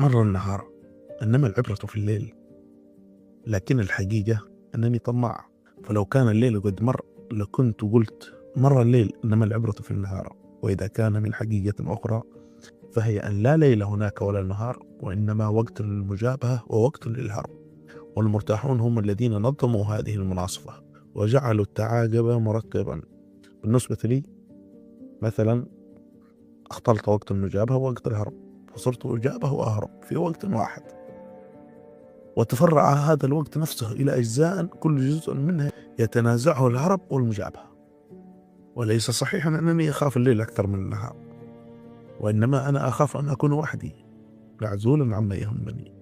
مر النهار، إنما العبرة في الليل. لكن الحقيقة أنني طماع، فلو كان الليل قد مر لكنت قلت مر الليل، إنما العبرة في النهار. وإذا كان من حقيقة أخرى فهي أن لا ليل هناك ولا نهار، وإنما وقت للمجابهة ووقت للهرب. والمرتاحون هم الذين نظموا هذه المناصفة وجعلوا التعاقب مرتبا. بالنسبة لي مثلا اختلط وقت المجابهة ووقت الهرب، فصرت أجابه وأهرب في وقت واحد، وتفرع هذا الوقت نفسه إلى أجزاء كل جزء منها يتنازعه الهرب والمجابهة. وليس صحيحا أنني أخاف الليل أكثر من النهار، وإنما أنا أخاف أن أكون وحدي معزولا عما يهمني،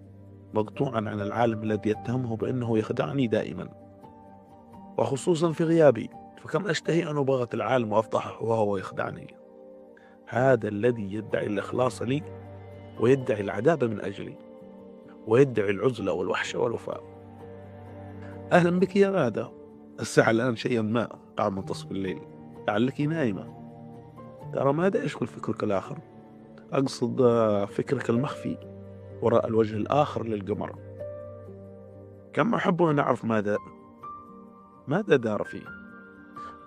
مقطوعا عن العالم الذي يتهمه بأنه يخدعني دائما، وخصوصا في غيابي، فكم أشتهي أن أبغت العالم وأفضحه وهو يخدعني. هذا الذي يدعي الإخلاص لي ويدعي العذاب من أجلي، ويدعي العزلة والوحشة والوفاء. أهلا بك يا غادة، الساعة الآن شيئا ما بعد منتصف الليل، لعلك نائمة. ترى ماذا يشغل فكرك الآخر؟ أقصد فكرك المخفي وراء الوجه الآخر للقمر. كم أحب أن أعرف ماذا دار فيه،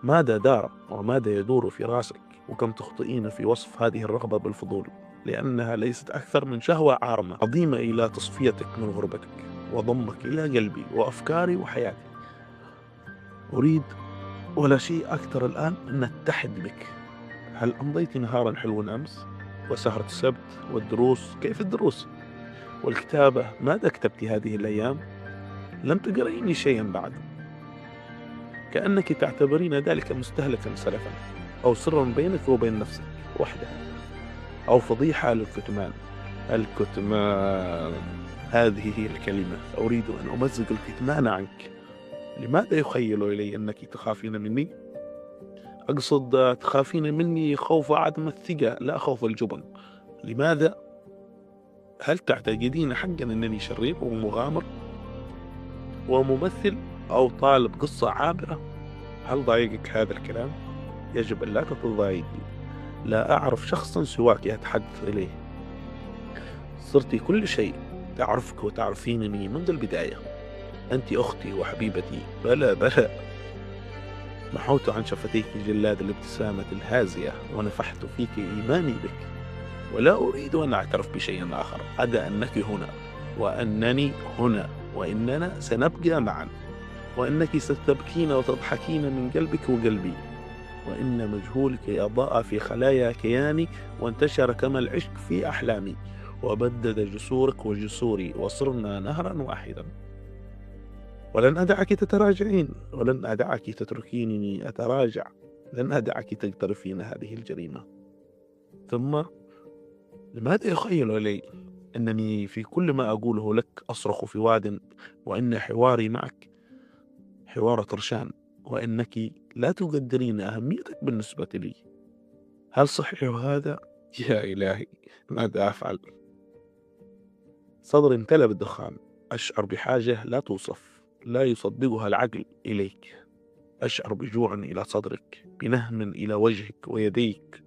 ماذا دار وماذا يدور في راسك، وكم تخطئين في وصف هذه الرغبة بالفضول، لأنها ليست أكثر من شهوة عارمة عظيمة إلى تصفيتك من غربتك وضمك إلى قلبي وأفكاري وحياتي. أريد ولا شيء أكثر الآن أن أتحد بك. هل أمضيت نهارا حلوا أمس؟ وسهرة السبت والدروس، كيف الدروس؟ والكتابة، ماذا كتبت هذه الأيام؟ لم تقرأيني شيئا بعد. كأنك تعتبرين ذلك مستهلكا سلفا، أو سرا بينك وبين نفسك وحدها، أو فضيحة للكتمان. الكتمان، هذه هي الكلمة. أريد أن أمزق الكتمان عنك. لماذا يخيل إلي أنك تخافين مني؟ أقصد تخافين مني خوف عدم الثقة لا خوف الجبن. لماذا؟ هل تعتقدين حقا أنني شرير ومغامر وممثل أو طالب قصة عابرة؟ هل ضايقك هذا الكلام؟ يجب أن لا تتضايقي. لا أعرف شخصا سواك أتحدث إليه. صرت كل شيء، تعرفك وتعرفينني منذ البداية. أنت أختي وحبيبتي، بلى بلى. محوت عن شفتيك جلاد الابتسامة الهازية، ونفحت فيك إيماني بك. ولا أريد أن أعترف بشيء آخر عدا أنك هنا، وأنني هنا، وإننا سنبقى معا، وأنك ستبكين وتضحكين من قلبك وقلبي، وإن مجهولك أضاء في خلايا كياني وانتشر كما العشق في أحلامي، وبدد جسورك وجسوري، وصرنا نهرا واحدا. ولن أدعك تتراجعين، ولن أدعك تتركينني أتراجع، لن أدعك تقترفين هذه الجريمة. ثم لماذا يخيل إلي أنني في كل ما أقوله لك أصرخ في واد، وإن حواري معك حوار طرشان، وإنك لا تقدرين أهميتك بالنسبة لي؟ هل صحيح هذا؟ يا إلهي، ماذا أفعل؟ صدري امتلأ بالدخان، أشعر بحاجة لا توصف، لا يصدقها العقل إليك. أشعر بجوع إلى صدرك، بنهم إلى وجهك ويديك،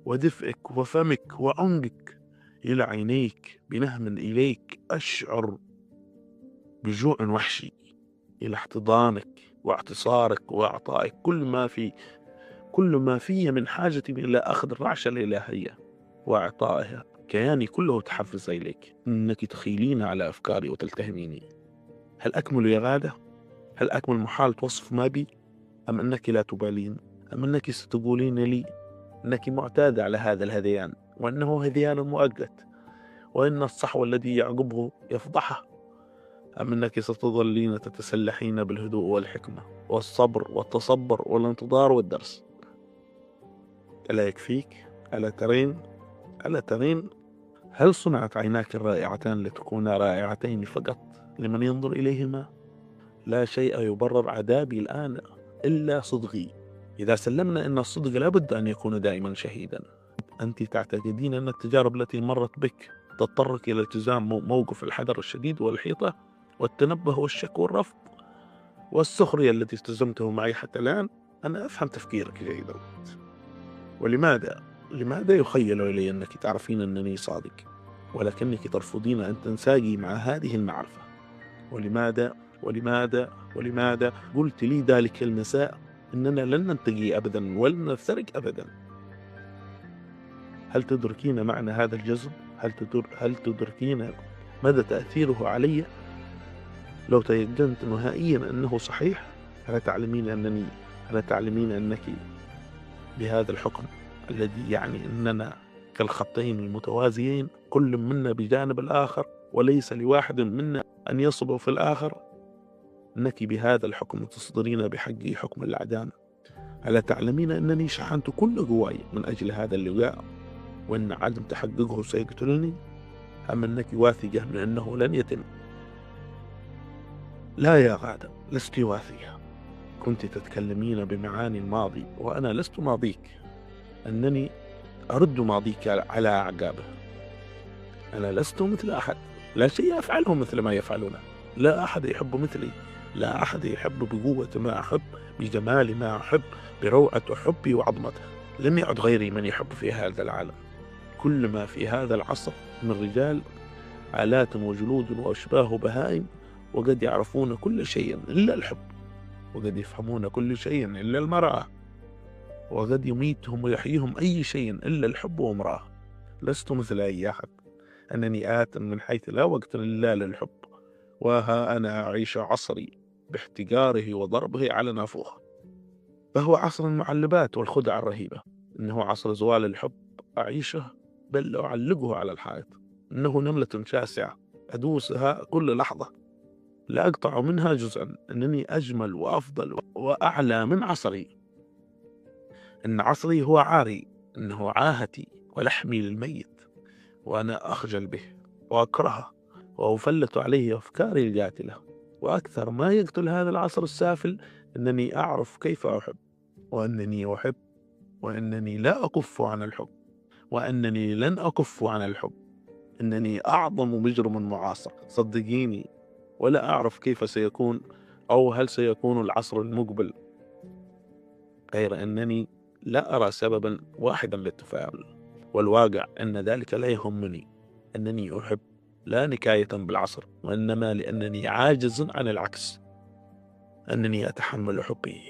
ودفئك وفمك وعنقك إلى عينيك، بنهم إليك. أشعر بجوع وحشي إلى احتضانك واعتصارك وإعطائك كل ما في من حاجة إلى أخذ الرعشة الإلهية وإعطائها. كياني كله تحفز إليك، إنك تخيلين على أفكاري وتلتهميني. هل أكمل يا غادة؟ هل أكمل محال وصف ما بي؟ أم أنك لا تبالين؟ أم أنك ستقولين لي أنك معتادة على هذا الهذيان، وأنه هذيان مؤقت، وإن الصحو الذي يعقبه يفضحه؟ أم أنك ستظلين تتسلحين بالهدوء والحكمة والصبر والتصبر والانتظار والدرس؟ ألا يكفيك؟ ألا ترين؟ هل صنعت عيناك الرائعتان لتكونا رائعتين فقط لمن ينظر إليهما؟ لا شيء يبرر عذابي الآن إلا صدقي. إذا سلمنا أن الصدق لابد أن يكون دائما شهيدا. أنت تعتقدين أن التجارب التي مرت بك تضطرك إلى التزام موقف الحذر الشديد والحيطة والتنبه والشك والرفض والسخرية التي التزمته معي حتى الآن؟ أنا أفهم تفكيرك جيدا. ولماذا يخيل إلي أنك تعرفين أنني صادق؟ ولكنك ترفضين أن تنساقي مع هذه المعرفة. ولماذا؟ ولماذا؟ ولماذا؟ قلت لي ذلك المساء إننا لن نلتقي أبدا ولن نفترق أبدا. هل تدركين معنى هذا الجزم؟ هل تدركين مدى تأثيره علي؟ لو تيقنت نهائيا أنه صحيح، ألا تعلمين أنك بهذا الحكم الذي يعني أننا كالخطين المتوازيين كل منا بجانب الآخر وليس لواحد منا أن يصب في الآخر، أنك بهذا الحكم تصدرين بحقي حكم العدالة. ألا تعلمين أنني شحنت كل قواي من أجل هذا اللقاء، وأن عدم تحققه سيقتلني؟ أم أنك واثقة من أنه لن يتم؟ لا يا غادة، لست واثقة. كنت تتكلمين بمعاني الماضي وأنا لست ماضيك، أنني أرد ماضيك على أعقابه. أنا لست مثل أحد، لا شيء أفعله مثل ما يفعلونه، لا أحد يحب مثلي، لا أحد يحب بقوة ما أحب، بجمال ما أحب، بروعة حبي وعظمته. لم يعد غيري من يحب في هذا العالم. كل ما في هذا العصر من رجال آلات وجلود وأشباه بهائم، وقد يعرفون كل شيء إلا الحب، وقد يفهمون كل شيء إلا المرأة، وقد يميتهم ويحييهم أي شيء إلا الحب وامرأة. لست مثل أي أحد، أنني آت من حيث لا وقت إلا للحب، وها أنا أعيش عصري باحتقاره وضربه على نافوخه. فهو عصر المعلبات والخدع الرهيبة، إنه عصر زوال الحب أعيشه بل أعلقه على الحائط. إنه نملة شاسعة أدوسها كل لحظة، لا أقطع منها جزءا. إنني أجمل وأفضل وأعلى من عصري. إن عصري هو عاري، إنه عاهتي ولحمي للميت، وأنا أخجل به وأكرهه وأفلت عليه أفكاري القاتلة. وأكثر ما يقتل هذا العصر السافل أنني أعرف كيف أحب، وأنني أحب، وأنني لا أكف عن الحب، وأنني لن أكف عن الحب. إنني أعظم مجرم معاصر، صدقيني. ولا أعرف كيف سيكون أو هل سيكون العصر المقبل، غير أنني لا أرى سببا واحدا للتفاؤل. والواقع أن ذلك لا يهمني. أنني أحب لا نكاية بالعصر، وإنما لأنني عاجز عن العكس، أنني أتحمل حبي.